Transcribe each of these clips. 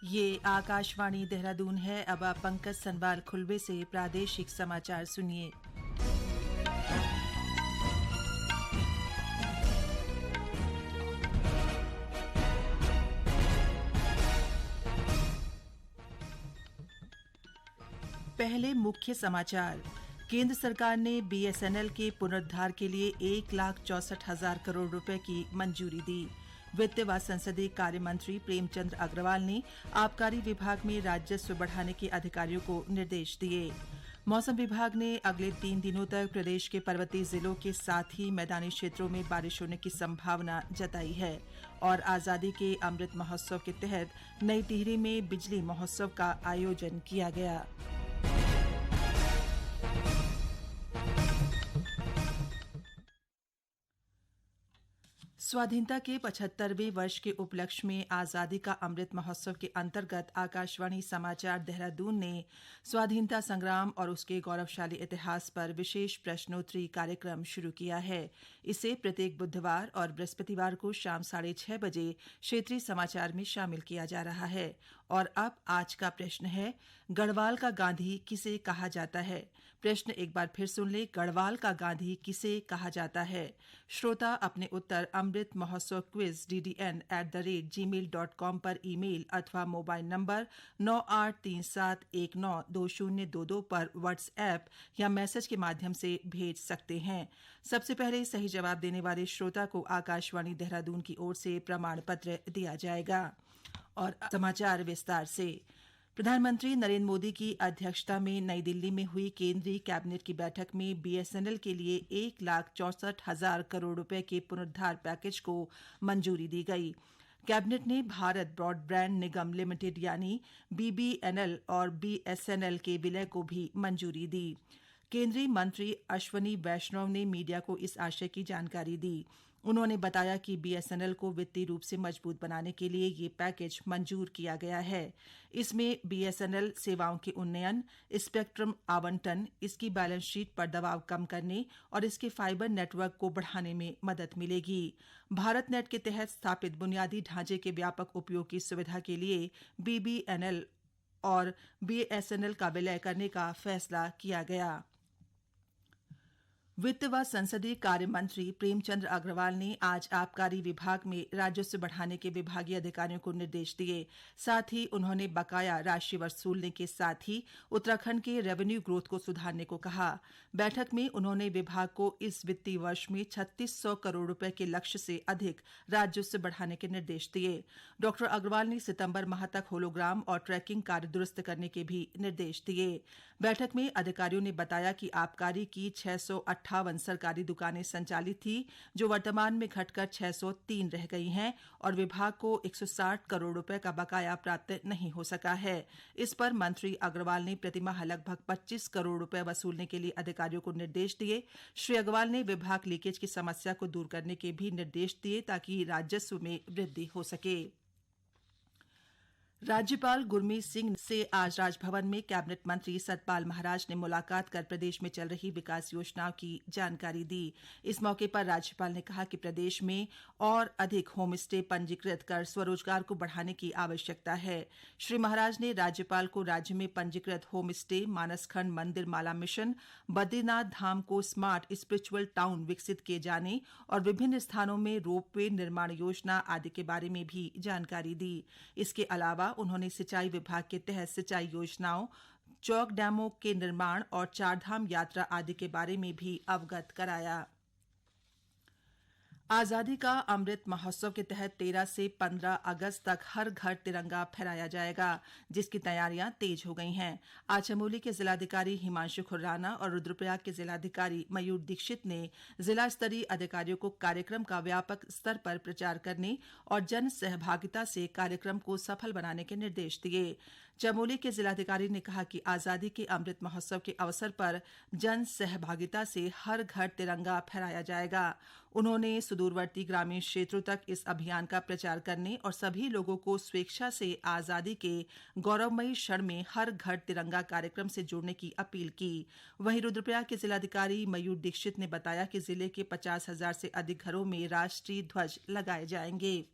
ये आकाशवाणी देहरादून है। अब आप पंकज सनवाल खुलवे से प्रादेशिक समाचार सुनिए। पहले मुख्य समाचार। केंद्र सरकार ने बीएसएनएल के पुनरुद्धार के लिए 1,64,000 करोड़ रुपए की मंजूरी दी। वित्त व संसदीय कार्य मंत्री प्रेमचंद अग्रवाल ने आबकारी विभाग में राजस्व बढ़ाने के अधिकारियों को निर्देश दिए। मौसम विभाग ने अगले 3 दिनों तक प्रदेश के पर्वतीय जिलों के साथ ही मैदानी क्षेत्रों में बारिश होने की संभावना जताई है। और आजादी के अमृत महोत्सव के तहत नई टिहरी में बिजली महोत्सव का आयोजन किया गया। स्वाधीनता के 75वें वर्ष के उपलक्ष्य में आजादी का अमृत महोत्सव के अंतर्गत आकाशवाणी समाचार देहरादून ने स्वाधीनता संग्राम और उसके गौरवशाली इतिहास पर विशेष प्रश्नोत्तरी कार्यक्रम शुरू किया है। इसे प्रत्येक बुधवार और बृहस्पतिवार को शाम 6:30 बजे क्षेत्रीय समाचार में शामिल किया जा रहा है। और अब आज का प्रश्न है, गढ़वाल का गांधी किसे कहा जाता है? प्रश्न एक बार फिर सुन ले, गढ़वाल का गांधी किसे कहा जाता है? श्रोता अपने उत्तर अमृत महोत्सव क्विज ddn@gmail.com पर ईमेल अथवा मोबाइल नंबर 9837192022 पर व्हाट्सएप या मैसेज के माध्यम से भेज सकते हैं। सबसे पहले सही जवाब देने वाले श्रोता को आकाशवाणी देहरादून की ओर से प्रमाण पत्र दिया जाएगा। और समाचार विस्तार से। प्रधानमंत्री नरेंद्र मोदी की अध्यक्षता में नई दिल्ली में हुई केंद्रीय कैबिनेट की बैठक में बीएसएनएल के लिए 1,64,000 करोड़ रुपए के पुनरुद्धार पैकेज को मंजूरी दी गई। कैबिनेट ने भारत ब्रॉडबैंड निगम लिमिटेड यानी बीबीएनएल और बीएसएनएल के विलय को भी मंजूरी दी। केंद्रीय मंत्री अश्वनी वैष्णव ने मीडिया को इस आशय की जानकारी दी। उन्होंने बताया कि बीएसएनएल को वित्तीय रूप से मजबूत बनाने के लिए ये पैकेज मंजूर किया गया है। इसमें बीएसएनएल सेवाओं के उन्नयन, स्पेक्ट्रम आवंटन, इसकी बैलेंस शीट पर दबाव कम करने और इसके फाइबर नेटवर्क को बढ़ाने में मदद मिलेगी। भारत नेट के तहत स्थापित बुनियादी ढांचे के व्यापक उपयोग की सुविधा के लिए बीबीएनएल और बीएसएनएल का विलय करने का फैसला किया गया। वित्त व संसदीय कार्य मंत्री प्रेमचंद अग्रवाल ने आज आबकारी विभाग में राजस्व बढ़ाने के विभागीय अधिकारियों को निर्देश दिए। साथ ही उन्होंने बकाया राशि वसूलने के साथ ही उत्तराखंड के रेवेन्यू ग्रोथ को सुधारने को कहा। बैठक में उन्होंने विभाग को इस वित्तीय वर्ष में 3600 करोड़ रुपए के लक्ष्य से अधिक राजस्व बढ़ाने के निर्देश दिए। डॉ अग्रवाल ने सितंबर माह तक होलोग्राम और ट्रैकिंग कार्य दुरुस्त करने के भी निर्देश दिए। बैठक में अधिकारियों ने बताया कि आबकारी की 658 सरकारी दुकानें संचालित थी, जो वर्तमान में घटकर 603 रह गई हैं और विभाग को 160 करोड़ रुपए का बकाया प्राप्त नहीं हो सका है। इस पर मंत्री अग्रवाल ने प्रतिमाह लगभग 25 करोड़ रुपए वसूलने के लिए अधिकारियों को निर्देश दिए। श्री अग्रवाल ने विभाग लीकेज की समस्या को दूर करने के भी निर्देश दिए ताकि राजस्व में वृद्धि हो सके। राज्यपाल गुरमीत सिंह से आज राजभवन में कैबिनेट मंत्री सतपाल महाराज ने मुलाकात कर प्रदेश में चल रही विकास योजनाओं की जानकारी दी। इस मौके पर राज्यपाल ने कहा कि प्रदेश में और अधिक होम स्टे पंजीकृत कर स्वरोजगार को बढ़ाने की आवश्यकता है। श्री महाराज ने राज्यपाल को राज्य में पंजीकृत होम स्टे, मानसखंड मंदिर माला मिशन, बद्रीनाथ धाम को स्मार्ट स्पिरिचुअल टाउन विकसित किए जाने और विभिन्न स्थानों में रोपवे निर्माण योजना आदि के बारे में भी जानकारी दी। इसके अलावा उन्होंने सिंचाई विभाग के तहत सिंचाई योजनाओं, चौक डैमों के निर्माण और चारधाम यात्रा आदि के बारे में भी अवगत कराया। आजादी का अमृत महोत्सव के तहत 13 से 15 अगस्त तक हर घर तिरंगा फहराया जाएगा, जिसकी तैयारियां तेज हो गई हैं। आज चमोली के जिलाधिकारी हिमांशु खुर्राना और रुद्रप्रयाग के जिलाधिकारी मयूर दीक्षित ने जिला स्तरीय अधिकारियों को कार्यक्रम का व्यापक स्तर पर प्रचार करने और जन सहभागिता से कार्यक्रम को सफल बनाने के निर्देश दिए। चमोली के जिलाधिकारी ने कहा कि आजादी के अमृत महोत्सव के अवसर पर जन सहभागिता से हर घर तिरंगा फहराया जाएगा। उन्होंने सुदूरवर्ती ग्रामीण क्षेत्रों तक इस अभियान का प्रचार करने और सभी लोगों को स्वेच्छा से आजादी के गौरवमयी क्षण में हर घर तिरंगा कार्यक्रम से जुड़ने की अपील की। वहीं रुद्रप्रयाग के जिलाधिकारी मयूर दीक्षित ने बताया कि जिले के 50,000 से अधिक घरों में राष्ट्रीय ध्वज लगाए जाएंगे।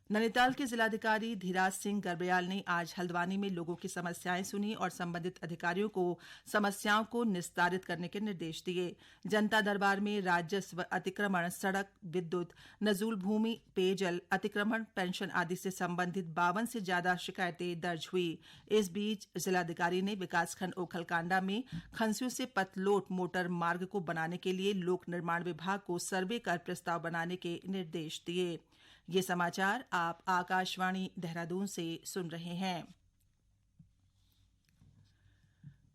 नैनीताल के जिलाधिकारी धीराज सिंह गर्ब्याल ने आज हल्द्वानी में लोगों की समस्याएं सुनी और संबंधित अधिकारियों को समस्याओं को निस्तारित करने के निर्देश दिए। जनता दरबार में राजस्व, अतिक्रमण, सड़क, विद्युत, नजूल भूमि, पेयजल, अतिक्रमण, पेंशन आदि से संबंधित 52 से ज्यादा शिकायतें दर्ज हुई। इस बीच जिलाधिकारी ने विकासखंड ओखलकांडा में खंसियों से पतलोट मोटर मार्ग को बनाने के लिए लोक निर्माण विभाग को सर्वे कर प्रस्ताव बनाने के निर्देश दिए। ये समाचार आप आकाशवाणी देहरादून से सुन रहे हैं।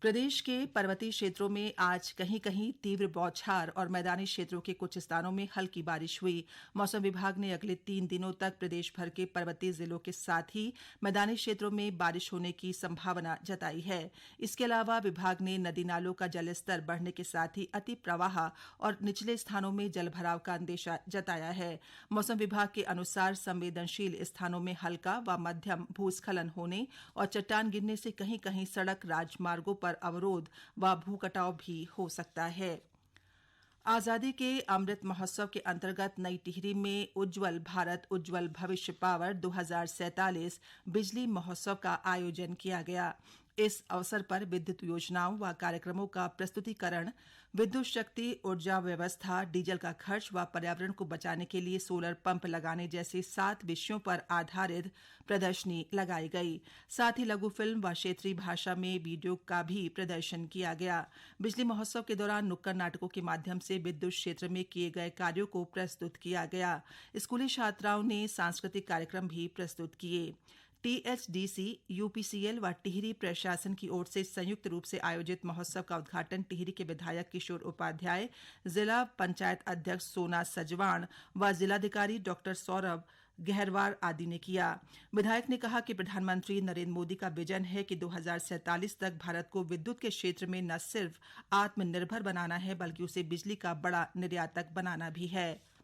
प्रदेश के पर्वतीय क्षेत्रों में आज कहीं कहीं तीव्र बौछार और मैदानी क्षेत्रों के कुछ स्थानों में हल्की बारिश हुई। मौसम विभाग ने अगले 3 दिनों तक प्रदेश भर के पर्वतीय जिलों के साथ ही मैदानी क्षेत्रों में बारिश होने की संभावना जताई है। इसके अलावा विभाग ने नदी नालों का जलस्तर बढ़ने के साथ ही अति प्रवाह और निचले स्थानों में जलभराव का अंदेशा जताया है। मौसम विभाग के अनुसार संवेदनशील स्थानों में हल्का व मध्यम भूस्खलन होने और चट्टान गिरने से कहीं कहीं सड़क राजमार्गों पर अवरोध व भूकटाव भी हो सकता है। आजादी के अमृत महोत्सव के अंतर्गत नई टिहरी में उज्जवल भारत उज्जवल भविष्य पावर 2047 बिजली महोत्सव का आयोजन किया गया। इस अवसर पर विद्युत योजनाओं व कार्यक्रमों का प्रस्तुतिकरण, विद्युत शक्ति, ऊर्जा व्यवस्था, डीजल का खर्च व पर्यावरण को बचाने के लिए सोलर पंप लगाने जैसे 7 विषयों पर आधारित प्रदर्शनी लगाई गई। साथ ही लघु फिल्म व क्षेत्रीय भाषा में वीडियो का भी प्रदर्शन किया गया। बिजली महोत्सव के दौरान नुक्कड़ नाटकों के माध्यम से विद्युत क्षेत्र में किए गए कार्यों को प्रस्तुत किया गया। स्कूली छात्राओं ने सांस्कृतिक कार्यक्रम भी प्रस्तुत किए। टीएचडीसी, यूपीसीएल व टिहरी प्रशासन की ओर से संयुक्त रूप से आयोजित महोत्सव का उद्घाटन टिहरी के विधायक किशोर उपाध्याय, जिला पंचायत अध्यक्ष सोना सजवाण व जिलाधिकारी डॉ सौरभ गहरवार आदि ने किया। विधायक ने कहा कि प्रधानमंत्री नरेंद्र मोदी का विजन है कि 2047 तक भारत को विद्युत के क्षेत्र में न सिर्फ आत्मनिर्भर बनाना है बल्कि उसे बिजली का बड़ा निर्यातक बनाना भी है।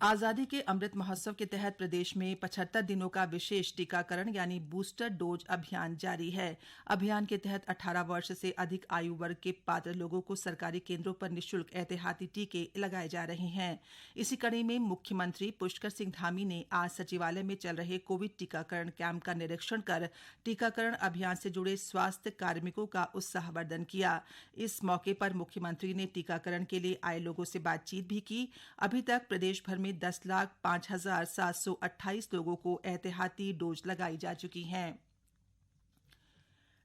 आजादी के अमृत महोत्सव के तहत प्रदेश में 75 दिनों का विशेष टीकाकरण यानी बूस्टर डोज अभियान जारी है। अभियान के तहत 18 वर्ष से अधिक आयु वर्ग के पात्र लोगों को सरकारी केंद्रों पर निःशुल्क एहतियाती टीके लगाए जा रहे हैं। इसी कड़ी में मुख्यमंत्री पुष्कर सिंह धामी ने आज सचिवालय में चल रहे कोविड टीकाकरण कैंप का निरीक्षण कर टीकाकरण अभियान से जुड़े स्वास्थ्य कार्मिकों का उत्साहवर्धन किया। इस मौके पर मुख्यमंत्री ने टीकाकरण के लिए आए लोगों से बातचीत भी की। अभी तक प्रदेश भर में 10,05,728 लोगों को एहतियाती डोज लगाई जा चुकी हैं।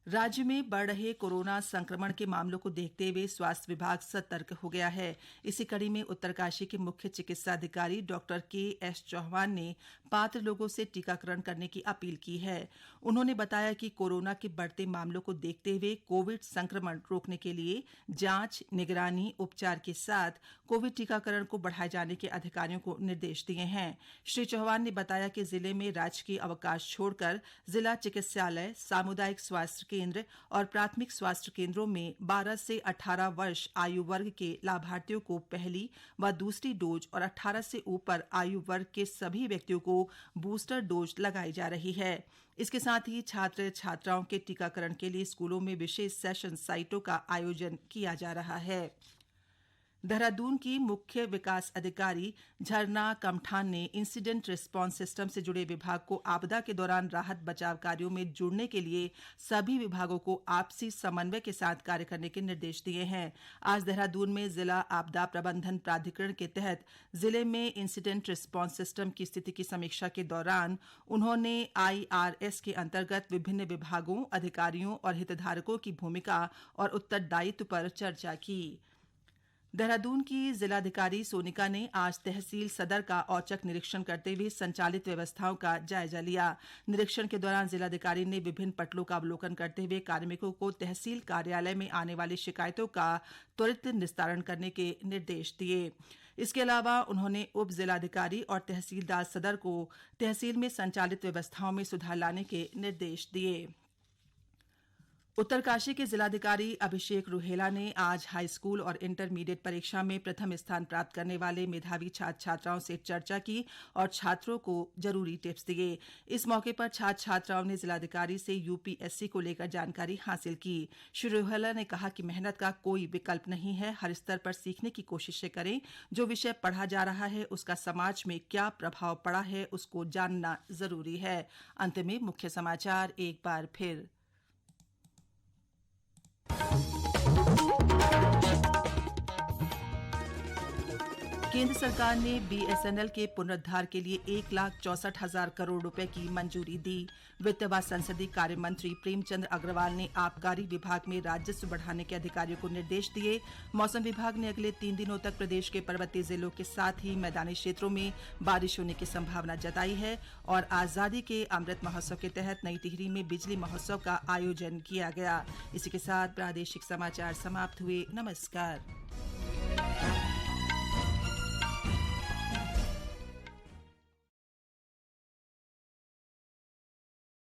राज्य में बढ़ रहे कोरोना संक्रमण के मामलों को देखते हुए स्वास्थ्य विभाग सतर्क हो गया है। इसी कड़ी में उत्तरकाशी के मुख्य चिकित्सा अधिकारी डॉक्टर के.एस. चौहान ने पात्र लोगों से टीकाकरण करने की अपील की है। उन्होंने बताया कि कोरोना के बढ़ते मामलों को देखते हुए कोविड संक्रमण रोकने के लिए जांच, निगरानी, उपचार के साथ कोविड टीकाकरण को बढ़ाए जाने के अधिकारियों को निर्देश दिए हैं। श्री चौहान ने बताया कि जिले में राजकीय अवकाश छोड़कर जिला चिकित्सालय, सामुदायिक स्वास्थ्य केंद्र और प्राथमिक स्वास्थ्य केंद्रों में 12 से 18 वर्ष आयु वर्ग के लाभार्थियों को पहली व दूसरी डोज और 18 से ऊपर आयु वर्ग के सभी व्यक्तियों को बूस्टर डोज लगाई जा रही है। इसके साथ ही छात्र छात्राओं के टीकाकरण के लिए स्कूलों में विशेष सेशन साइटों का आयोजन किया जा रहा है। देहरादून की मुख्य विकास अधिकारी झरना कमठान ने इंसिडेंट रिस्पांस सिस्टम से जुड़े विभाग को आपदा के दौरान राहत बचाव कार्यों में जुड़ने के लिए सभी विभागों को आपसी समन्वय के साथ कार्य करने के निर्देश दिए हैं। आज देहरादून में जिला आपदा प्रबंधन प्राधिकरण के तहत जिले में इंसिडेंट रिस्पांस सिस्टम की स्थिति की समीक्षा के दौरान उन्होंने IRS के अंतर्गत विभिन्न विभागों, अधिकारियों और हितधारकों की भूमिका और उत्तरदायित्व पर चर्चा की। देहरादून की जिलाधिकारी सोनिका ने आज तहसील सदर का औचक निरीक्षण करते हुए संचालित व्यवस्थाओं का जायजा लिया। निरीक्षण के दौरान जिलाधिकारी ने विभिन्न पटलों का अवलोकन करते हुए कार्मिकों को तहसील कार्यालय में आने वाली शिकायतों का त्वरित निस्तारण करने के निर्देश दिए। इसके अलावा उन्होंने उप जिलाधिकारी और तहसीलदार सदर को तहसील में संचालित व्यवस्थाओं में सुधार लाने के निर्देश दिए। उत्तरकाशी के जिलाधिकारी अभिषेक रुहेला ने आज हाई स्कूल और इंटरमीडिएट परीक्षा में प्रथम स्थान प्राप्त करने वाले मेधावी छात्र छात्राओं से चर्चा की और छात्रों को जरूरी टिप्स दिए। इस मौके पर छात्र छात्राओं ने जिलाधिकारी से यूपीएससी को लेकर जानकारी हासिल की। श्री रुहेला ने कहा कि मेहनत का कोई विकल्प नहीं है, हर स्तर पर सीखने की कोशिशें करें। जो विषय पढ़ा जा रहा है उसका समाज में क्या प्रभाव पड़ा है उसको जानना जरूरी है। अंत में मुख्य समाचार एक बार फिर। केंद्र सरकार ने बीएसएनएल के पुनरुद्धार के लिए 1,64,000 करोड़ रुपए की मंजूरी दी। वित्त व संसदीय कार्य मंत्री प्रेमचंद अग्रवाल ने आबकारी विभाग में राजस्व बढ़ाने के अधिकारियों को निर्देश दिए। मौसम विभाग ने अगले 3 दिनों तक प्रदेश के पर्वतीय जिलों के साथ ही मैदानी क्षेत्रों में बारिश होने की संभावना जताई है। और आजादी के अमृत महोत्सव के तहत नई टिहरी में बिजली महोत्सव का आयोजन किया गया। इसी के साथ प्रादेशिक समाचार समाप्त हुए। नमस्कार।